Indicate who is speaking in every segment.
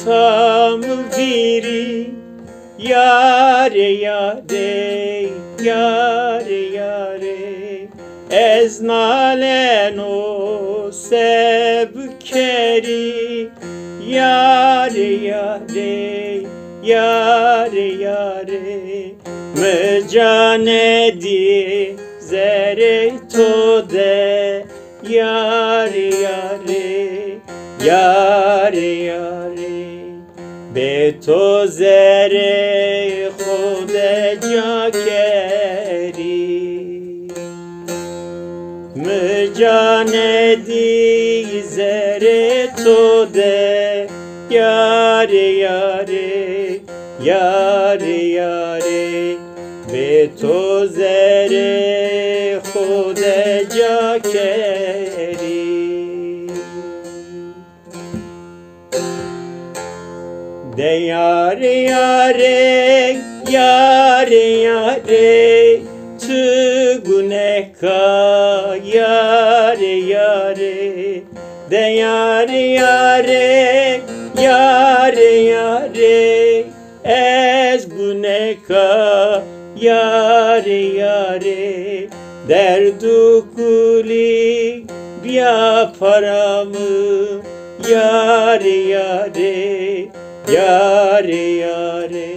Speaker 1: tam biri yare yare yare yare ez naleno sebkeri yare yare yare yare mecanedi zere tode yare yare yare yare beto zere khode jakeri mecanedi zere tode yare yare yare yare beto zere khode jakeri de yare yare yare yare tu guneka yare yare de yare yare yare yare ez guneka yare yare derdu kuli bia paramı yare yare yare yare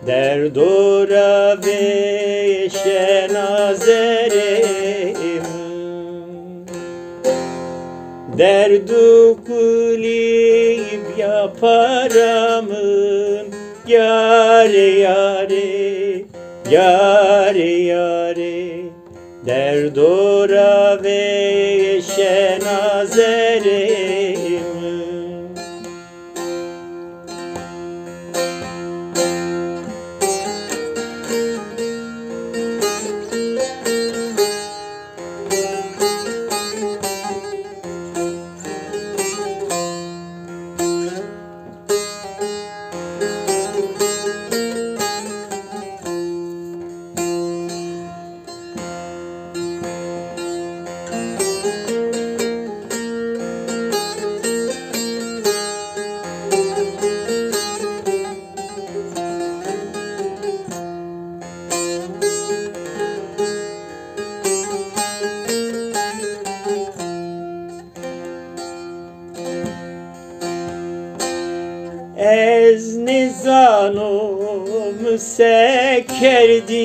Speaker 1: derdora ve şenazerim derdu kulip yaparamın yare yare yare yare derdora ve şenazerim Ez nizanım sekerdi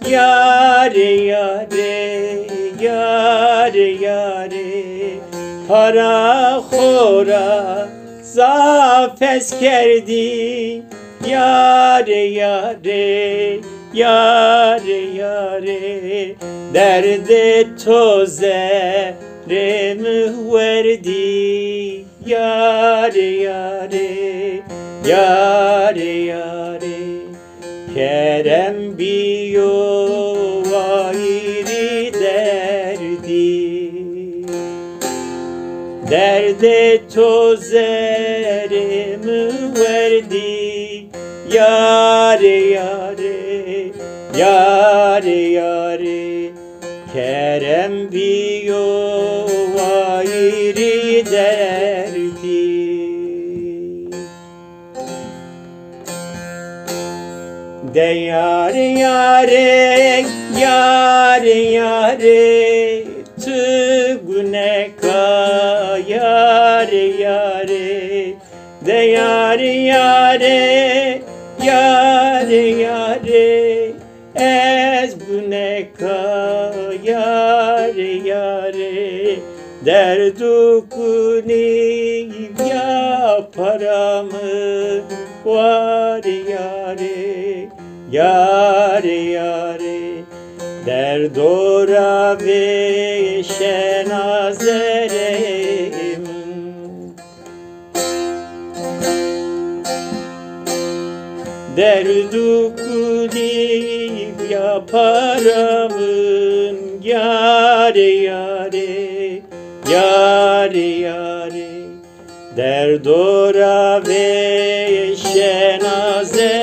Speaker 1: yare yare yare yare para khora zafes kerdi yare yare yare yare derde toze remi verdi yare yare yare yare kerem biyo vayri derdi derde tozerimi verdi yare yare yare yare kerem biyo vayri derdi de yare yare yare yare tu guneka yare yare de yare yare yare yare ez guneka yare yare derdu kuni yaparamı var yare yare yare derdora ve şenazerim derdu kulip yaparamın yare yare yare yare derdora ve şenazerim